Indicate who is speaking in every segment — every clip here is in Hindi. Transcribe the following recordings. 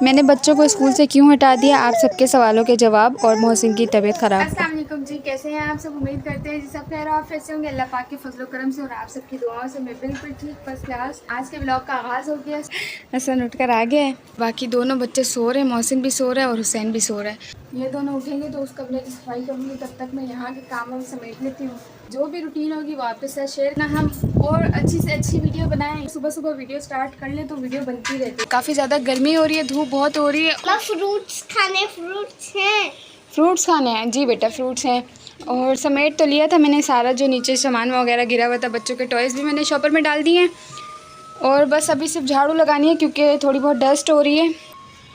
Speaker 1: मैंने बच्चों को स्कूल से क्यों हटा दिया, आप सबके सवालों के जवाब और मोहसिन की तबीयत ख़राब।
Speaker 2: अस्सलाम वालेकुम जी, कैसे हैं आप सब। उम्मीद करते हैं जी सब खैर आफियत से होंगे अल्लाह पाक के फजल करम से और आप सबकी दुआओं से मैं बिल्कुल ठीक फर्स्ट क्लास। आज के ब्लॉग का आगाज़ हो गया।
Speaker 1: हसन उठकर आ गया है, बाकी दोनों बच्चे सो रहे हैं, मोहसिन भी सो रहा है और हुसैन भी सो रहा है।
Speaker 2: ये दोनों उठेंगे तो उस कमरे की सफाई करूँगी, तब तक मैं यहाँ के कामों में समेट लेती हूँ। जो भी रूटीन होगी वो आपके साथ शेयर ना, हम और अच्छी से अच्छी वीडियो बनाएं। सुबह सुबह वीडियो स्टार्ट कर लें तो वीडियो बनती रहती है।
Speaker 1: काफ़ी ज़्यादा गर्मी हो रही है, धूप बहुत हो रही है।
Speaker 2: फ्रूट्स खाने, फ्रूट्स हैं,
Speaker 1: फ्रूट्स खाने हैं जी बेटा, फ्रूट्स हैं। और समेट तो लिया था मैंने सारा, जो नीचे सामान वगैरह गिरा हुआ था, बच्चों के टॉयज़ भी मैंने शॉपर में डाल दिए हैं। और बस अभी सिर्फ झाड़ू लगानी है क्योंकि थोड़ी बहुत डस्ट हो रही है।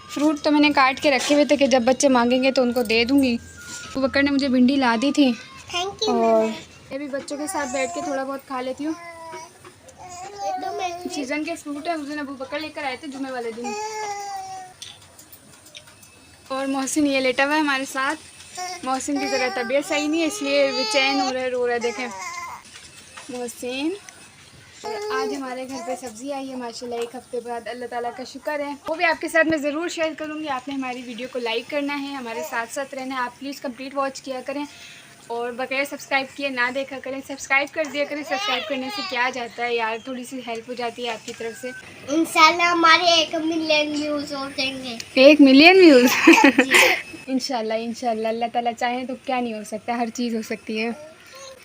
Speaker 1: फ्रूट तो मैंने काट के रखे हुए थे कि जब बच्चे मांगेंगे तो उनको दे दूँगी। अबू बकर ने मुझे भिंडी ला दी थी।
Speaker 2: Thank you.
Speaker 1: और
Speaker 2: मैं भी बच्चों के साथ बैठ के थोड़ा बहुत खा लेती हूँ। सीजन के फ्रूट है, उस दिन अबू बकर लेकर आए थे जुमे वाले दिन। और मोहसिन ये लेटा हुआ है हमारे साथ। मोहसिन की ज़रा तबीयत सही नहीं है इसलिए बेचैन हो रहा है, रो रहा है। देखें मोहसिन। आज हमारे घर पे सब्ज़ी आई है माशाल्लाह, एक हफ़्ते बाद, अल्लाह ताला का शुक्र है। वो भी आपके साथ मैं ज़रूर शेयर करूँगी। आपने हमारी वीडियो को लाइक करना है, हमारे साथ साथ रहना है। आप प्लीज़ कंप्लीट वॉच किया करें और बगैर सब्सक्राइब किए ना देखा करें। सब्सक्राइब कर दिया करें, सब्सक्राइब करने से क्या जाता है यार, थोड़ी सी हेल्प हो जाती है आपकी तरफ से। इंशाल्लाह हमारे 1 मिलियन व्यूज़ हो जाएंगे।
Speaker 1: 1 मिलियन व्यूज़ इंशाल्लाह इंशाल्लाह, अल्लाह ताला चाहे तो क्या नहीं हो सकता, हर चीज़ हो सकती है।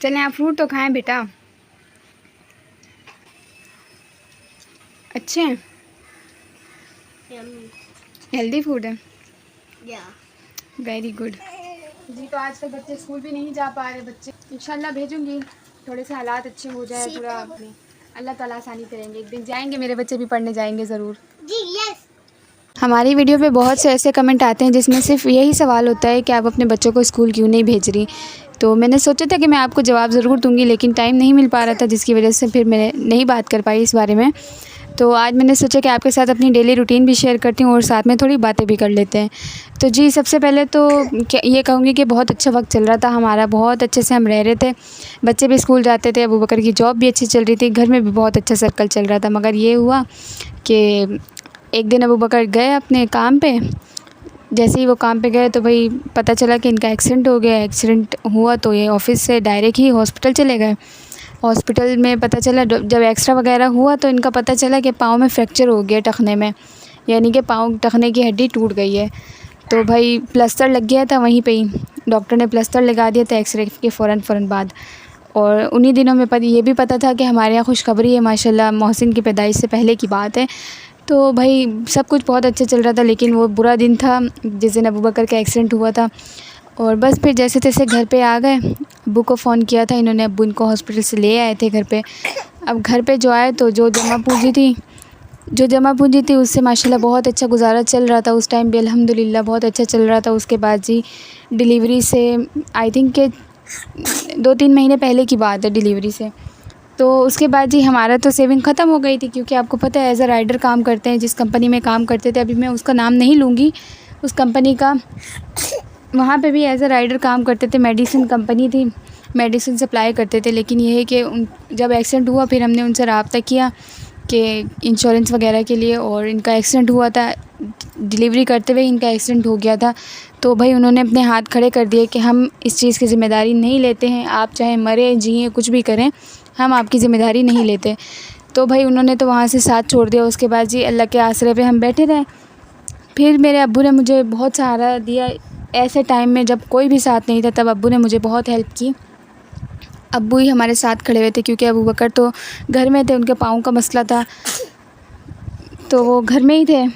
Speaker 1: चलें आप फ्रूट तो खाएं बेटा, अच्छे हैं, हेल्दी फूड है। वेरी गुड
Speaker 2: जी। तो आजकल बच्चे स्कूल भी नहीं जा पा रहे, बच्चे इंशाल्लाह भेजूंगी, थोड़े से हालात अच्छे हो जाए, थोड़ा अल्लाह ताला आसानी करेंगे। एक दिन जाएंगे, मेरे बच्चे भी पढ़ने जाएंगे ज़रूर जी। यस।
Speaker 1: हमारी वीडियो पे बहुत से ऐसे कमेंट आते हैं जिसमें सिर्फ यही सवाल होता है कि आप अपने बच्चों को स्कूल क्यों नहीं भेज रही। तो मैंने सोचा था कि मैं आपको जवाब ज़रूर दूंगी, लेकिन टाइम नहीं मिल पा रहा था, जिसकी वजह से फिर मैं नहीं बात कर पाई इस बारे में। तो आज मैंने सोचा कि आपके साथ अपनी डेली रूटीन भी शेयर करती हूँ और साथ में थोड़ी बातें भी कर लेते हैं। तो जी सबसे पहले तो ये कहूँगी कि बहुत अच्छा वक्त चल रहा था हमारा, बहुत अच्छे से हम रह रहे थे, बच्चे भी स्कूल जाते थे, अबू बकर की जॉब भी अच्छी चल रही थी, घर में भी बहुत अच्छा सर्कल चल रहा था। मगर ये हुआ कि एक दिन अबू बकर गए अपने काम पे। जैसे ही वो काम पे गए तो भाई पता चला कि इनका एक्सीडेंट हो गया। एक्सीडेंट हुआ तो ये ऑफ़िस से डायरेक्ट ही हॉस्पिटल चले गए। हॉस्पिटल में पता चला, जब एक्सरा वगैरह हुआ तो इनका पता चला कि पाँव में फ्रैक्चर हो गया, टखने में, यानी कि पाँव टखने की हड्डी टूट गई है। तो भाई प्लास्टर लग गया था वहीं पे ही, डॉक्टर ने प्लास्टर लगा दिया था एक्सरे के फ़ौरन बाद। और उन्हीं दिनों में ये भी पता था कि हमारे यहाँ खुशखबरी है माशाल्लाह, मोहसिन की पैदाइश से पहले की बात है। तो भाई सब कुछ बहुत अच्छा चल रहा था, लेकिन वो बुरा दिन था जिस दिन अबू बकर का एक्सीडेंट हुआ था। और बस फिर जैसे तैसे घर पे आ गए, अब्बू को फ़ोन किया था इन्होंने, अब्बू इनको हॉस्पिटल से ले आए थे घर पे। अब घर पे जो आए तो जो जमा पूंजी थी उससे माशाल्लाह बहुत अच्छा गुजारा चल रहा था। उस टाइम भी अल्हम्दुलिल्लाह बहुत अच्छा चल रहा था। उसके बाद जी डिलीवरी से आई थिंक के 2-3 महीने पहले की बात है डिलीवरी से। तो उसके बाद जी हमारा तो सेविंग ख़त्म हो गई थी, क्योंकि आपको पता है एज़ अ राइडर काम करते हैं, जिस कंपनी में काम करते थे, अभी मैं उसका नाम नहीं लूँगी उस कंपनी का, वहाँ पे भी एज़ अ राइडर काम करते थे। मेडिसिन कंपनी थी, मेडिसिन सप्लाई करते थे। लेकिन ये है कि जब एक्सीडेंट हुआ फिर हमने उनसे रब्ता किया कि इंश्योरेंस वगैरह के लिए, और इनका एक्सीडेंट हुआ था डिलीवरी करते हुए, इनका एक्सीडेंट हो गया था। तो भाई उन्होंने अपने हाथ खड़े कर दिए कि हम इस चीज़ की ज़िम्मेदारी नहीं लेते हैं, आप चाहे मरें जिएँ कुछ भी करें, हम आपकी ज़िम्मेदारी नहीं लेते। तो भाई उन्होंने तो वहाँ से साथ छोड़ दिया। उसके बाद जी अल्लाह के आसरे पे हम बैठे रहे। फिर मेरे अब्बू ने मुझे बहुत सहारा दिया ऐसे टाइम में जब कोई भी साथ नहीं था, तब अब्बू ने मुझे बहुत हेल्प की। अब्बू ही हमारे साथ खड़े हुए थे, क्योंकि अबू बकर तो घर में थे, उनके पाँव का मसला था तो वो घर में ही थे।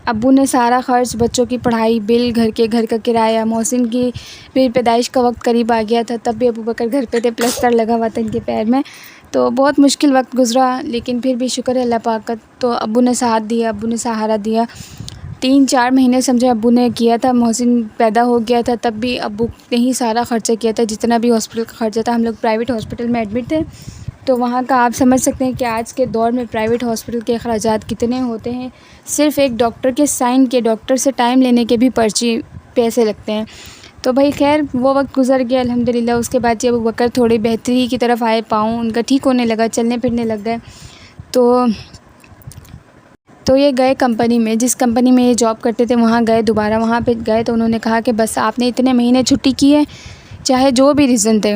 Speaker 1: अब्बू ने सारा ख़र्च, बच्चों की पढ़ाई, बिल, घर का किराया, मोहसिन की फिर पैदाइश का वक्त करीब आ गया था, तब भी अबू बकर घर पे थे, प्लास्टर लगा हुआ था इनके पैर में। तो बहुत मुश्किल वक्त गुज़रा, लेकिन फिर भी शुक्र है अल्लाह पाक का। तो अब्बू ने साथ दिया, अब्बू ने सहारा दिया। 3-4 महीने समझे अब्बू ने किया था। मोहसिन पैदा हो गया था तब भी अब्बू ने ही सारा ख़र्चा किया था, जितना भी हॉस्पिटल का ख़र्चा था। हम लोग प्राइवेट हॉस्पिटल में एडमिट थे, तो वहाँ का आप समझ सकते हैं कि आज के दौर में प्राइवेट हॉस्पिटल के अखराजात कितने होते हैं। सिर्फ़ एक डॉक्टर के साइन के, डॉक्टर से टाइम लेने के भी पर्ची पैसे लगते हैं। तो भाई खैर वो वक्त गुज़र गया अल्हम्दुलिल्लाह। उसके बाद जब अबू बकर थोड़ी बेहतरी की तरफ आए, पाँव उनका ठीक होने लगा, चलने फिरने लग गए, तो तो ये गए कंपनी में, जिस कंपनी में ये जॉब करते थे वहाँ गए, दोबारा वहाँ पे गए तो उन्होंने कहा कि बस आपने इतने महीने छुट्टी की है, चाहे जो भी रीज़न थे,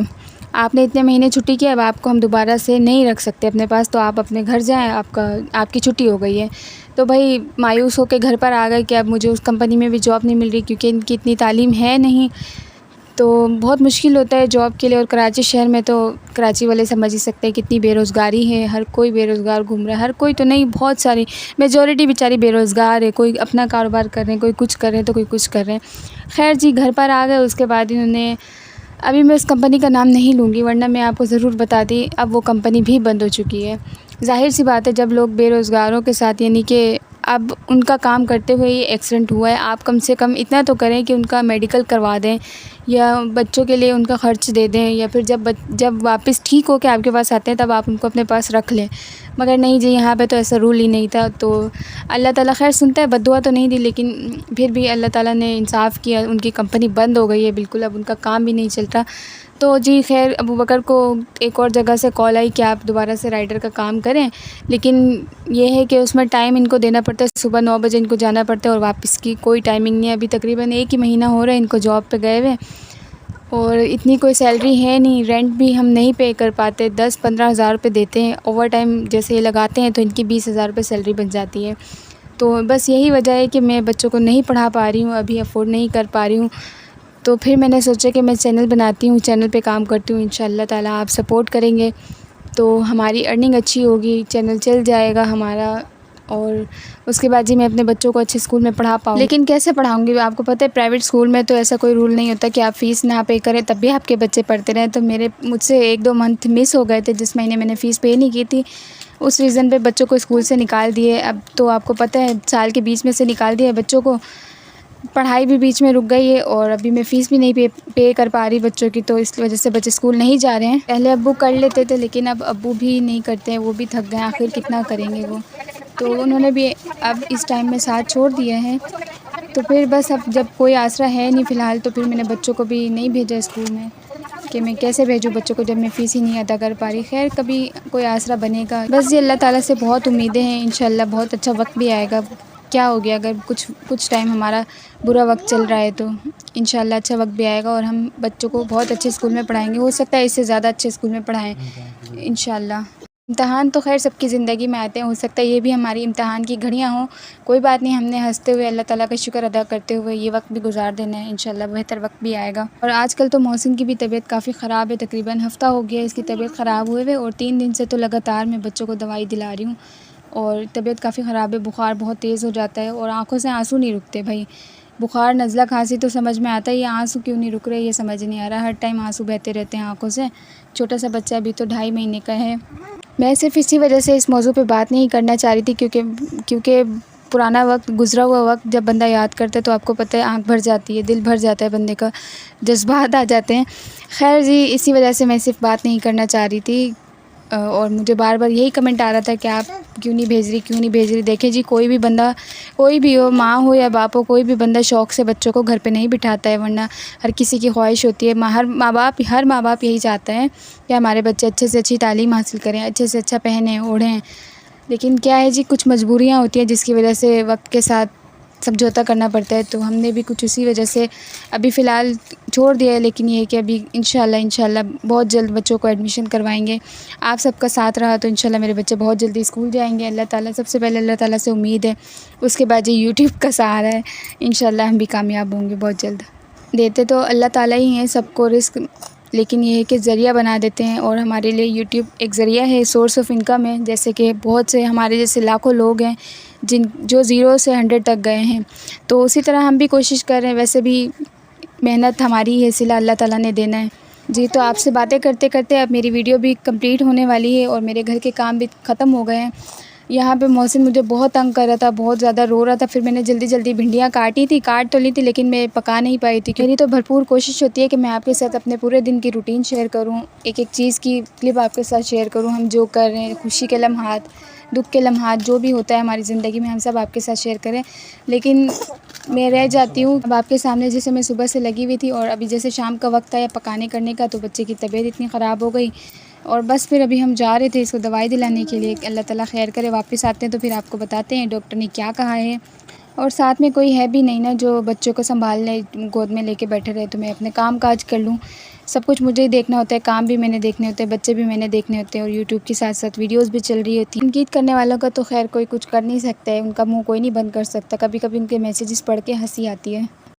Speaker 1: आपने इतने महीने छुट्टी की, अब आपको हम दोबारा से नहीं रख सकते अपने पास, तो आप अपने घर जाएँ, आपकी छुट्टी हो गई है। तो भाई मायूस होकर घर पर आ गए कि अब मुझे उस कंपनी में भी जॉब नहीं मिल रही, क्योंकि इनकी इतनी तालीम है नहीं, तो बहुत मुश्किल होता है जॉब के लिए। और कराची शहर में तो कराची वाले समझ ही सकते हैं कितनी बेरोज़गारी है, हर कोई बेरोज़गार घूम रहा है, हर कोई तो नहीं, बहुत सारी मेजॉरिटी बेचारी बेरोज़गार है, कोई अपना कारोबार कर रहे हैं, कोई कुछ कर रहे हैं तो कोई कुछ कर रहे हैं। खैर जी, घर पर आ गए, उसके बाद इन्होंने, अभी मैं उस कंपनी का नाम नहीं लूँगी वरना मैं आपको ज़रूर बताती, अब वो कंपनी भी बंद हो चुकी है। ज़ाहिर सी बात है, जब लोग बेरोज़गारों के साथ, यानी कि अब उनका काम करते हुए ये एक्सीडेंट हुआ है, आप कम से कम इतना तो करें कि उनका मेडिकल करवा दें या बच्चों के लिए उनका ख़र्च दे दें, या फिर जब वापस ठीक हो के आपके पास आते हैं तब आप उनको अपने पास रख लें। मगर नहीं जी, यहाँ पे तो ऐसा रूल ही नहीं था। तो अल्लाह ताला खैर सुनता है, बद्दुआ तो नहीं दी, लेकिन फिर भी अल्लाह ताला ने इंसाफ़ किया, उनकी कंपनी बंद हो गई है बिल्कुल, अब उनका काम भी नहीं चलता। तो जी खैर, अबू बकर को एक और जगह से कॉल आई कि आप दोबारा से राइडर का काम करें, लेकिन ये है कि उसमें टाइम इनको देना पड़ता है, सुबह 9 बजे इनको जाना पड़ता है और वापस की कोई टाइमिंग नहीं है। अभी तकरीबन 1 ही महीना हो रहा है इनको जॉब पे गए हुए, और इतनी कोई सैलरी है नहीं, रेंट भी हम नहीं पे कर पाते, 10-15 हज़ार रुपये देते हैं, ओवर टाइम जैसे ये लगाते हैं तो इनकी 20 हज़ार रुपये सैलरी बन जाती है। तो बस यही वजह है कि मैं बच्चों को नहीं पढ़ा पा रही हूँ, अभी अफोर्ड नहीं कर पा रही हूँ। तो फिर मैंने सोचा कि मैं चैनल बनाती हूँ, चैनल पे काम करती हूँ, इंशाअल्लाह ताला आप सपोर्ट करेंगे तो हमारी अर्निंग अच्छी होगी, चैनल चल जाएगा हमारा, और उसके बाद जी मैं अपने बच्चों को अच्छे स्कूल में पढ़ा पाऊँ। लेकिन कैसे पढ़ाऊँगी, आपको पता है प्राइवेट स्कूल में तो ऐसा कोई रूल नहीं होता कि आप फ़ीस ना पे करें तब भी आपके बच्चे पढ़ते रहें। तो मुझसे 1-2 मंथ मिस हो गए थे, जिस महीने मैंने फ़ीस पे नहीं की थी, उस रीज़न पे बच्चों को स्कूल से निकाल दिए। अब तो आपको पता है साल के बीच में से निकाल दिया है बच्चों को, पढ़ाई भी बीच में रुक गई है, और अभी मैं फ़ीस भी नहीं पे कर पा रही बच्चों की, तो इस वजह से बच्चे स्कूल नहीं जा रहे हैं। पहले अब्बू कर लेते थे, लेकिन अब अब्बू भी नहीं करते हैं, वो भी थक गए, आखिर कितना करेंगे वो। तो उन्होंने भी अब इस टाइम में साथ छोड़ दिया है। तो फिर बस अब जब कोई आसरा है नहीं फ़िलहाल, तो फिर मैंने बच्चों को भी नहीं भेजा स्कूल में, कि मैं कैसे भेजूँ बच्चों को जब मैं फ़ीस ही नहीं अदा कर पा रही। खैर कभी कोई आसरा बनेगा, बस ये अल्लाह ताला से बहुत उम्मीदें हैं, इंशाअल्लाह बहुत अच्छा वक्त भी आएगा। क्या हो गया, अगर कुछ टाइम हमारा बुरा वक्त चल रहा है तो इंशाअल्लाह अच्छा वक्त भी आएगा और हम बच्चों को बहुत अच्छे स्कूल में पढ़ाएंगे, हो सकता है इससे ज़्यादा अच्छे स्कूल में पढ़ाएं इंशाअल्लाह। इम्तहान तो खैर सबकी ज़िंदगी में आते हैं, हो सकता है ये भी हमारी इम्तहान की घड़ियां हों, कोई बात नहीं, हमने हंसते हुए अल्लाह ताला का शुक्र अदा करते हुए ये वक्त भी गुजार देना है, इंशाअल्लाह बेहतर वक्त भी आएगा। और आजकल तो मोहसिन की भी तबीयत काफ़ी ख़राब है, तकरीबन हफ़्ता हो गया इसकी तबीयत ख़राब हुए हुए, और 3 दिन से तो लगातार मैं बच्चों को दवाई दिला रही हूँ, और तबीयत काफ़ी ख़राब है, बुखार बहुत तेज़ हो जाता है और आँखों से आंसू नहीं रुकते भाई। बुखार, नज़ला, खांसी तो समझ में आता है, ये आंसू क्यों नहीं रुक रहे ये समझ नहीं आ रहा, हर टाइम आंसू बहते रहते हैं आँखों से। छोटा सा बच्चा अभी तो 2.5 महीने का है। मैं सिर्फ इसी वजह से इस मौजू पे बात नहीं करना चाह रही थी, क्योंकि पुराना वक्त, गुज़रा हुआ वक्त जब बंदा याद करता है तो आपको पता है आँख भर जाती है, दिल भर जाता है बंदे का, जज्बात आ जाते हैं। खैर जी, इसी वजह से मैं सिर्फ बात नहीं करना चाह रही थी, और मुझे बार बार यही कमेंट आ रहा था कि आप क्यों नहीं भेज रही। देखें जी, कोई भी बंदा, कोई भी हो, माँ हो या बाप हो, कोई भी बंदा शौक़ से बच्चों को घर पे नहीं बिठाता है, वरना हर किसी की ख्वाहिश होती है, हर माँ बाप यही चाहते हैं कि हमारे बच्चे अच्छे से अच्छी तालीम हासिल करें, अच्छे से अच्छा पहनें ओढ़ें। लेकिन क्या है जी, कुछ मजबूरियाँ होती हैं जिसकी वजह से वक्त के साथ समझौता करना पड़ता है, तो हमने भी कुछ उसी वजह से अभी फ़िलहाल छोड़ दिया है। लेकिन ये है कि अभी इंशाल्लाह बहुत जल्द बच्चों को एडमिशन करवाएंगे। आप सबका साथ रहा तो इंशाल्लाह मेरे बच्चे बहुत जल्दी स्कूल जाएंगे। अल्लाह ताला, सबसे पहले अल्लाह ताला से उम्मीद है, उसके बाद ये यूट्यूब का सहारा है, इंशाल्लाह हम भी कामयाब होंगे बहुत जल्द। देते तो अल्लाह ताला ही हैं सबको रिस्क, लेकिन ये है कि ज़रिया बना देते हैं, और हमारे लिए यूट्यूब एक ज़रिया है, सोर्स ऑफ इनकम है। जैसे कि बहुत से हमारे जैसे लाखों लोग हैं जो 0 से 100 तक गए हैं, तो उसी तरह हम भी कोशिश कर रहे हैं। वैसे भी मेहनत हमारी है, सिला अल्लाह ताला ने देना है जी। तो आपसे बातें करते करते अब मेरी वीडियो भी कंप्लीट होने वाली है, और मेरे घर के काम भी ख़त्म हो गए हैं। यहाँ पे मोहसिन मुझे बहुत तंग कर रहा था, बहुत ज़्यादा रो रहा था। फिर मैंने जल्दी भिंडियाँ काट तो ली थी, लेकिन मैं पका नहीं पाई थी। मेरी तो भरपूर कोशिश होती है कि मैं आपके साथ अपने पूरे दिन की रूटीन शेयर करूँ, एक चीज़ की क्लिप आपके साथ शेयर करूँ, हम जो कर रहे हैं, खुशी के लम्हात, दुख के लम्हात, जो भी होता है हमारी ज़िंदगी में, हम सब आपके साथ शेयर करें। लेकिन मैं रह जाती हूँ अब आपके सामने। जैसे मैं सुबह से लगी हुई थी, और अभी जैसे शाम का वक्त आया पकाने करने का, तो बच्चे की तबीयत इतनी ख़राब हो गई, और बस फिर अभी हम जा रहे थे इसको दवाई दिलाने के लिए। अल्लाह ताला खैर करे, वापस आते हैं तो फिर आपको बताते हैं डॉक्टर ने क्या कहा है। और साथ में कोई है भी नहीं ना जो बच्चों को संभालने गोद में लेके बैठे रहे, तो मैं अपने काम काज कर लूँ। सब कुछ मुझे ही देखना होता है, काम भी मैंने देखने होते हैं, बच्चे भी मैंने देखने होते हैं, और यूट्यूब के साथ साथ वीडियोस भी चल रही होती हैं। गीत करने वालों का तो खैर कोई कुछ कर नहीं सकता है, उनका मुंह कोई नहीं बंद कर सकता। कभी कभी उनके मैसेजेस पढ़ के हंसी आती है।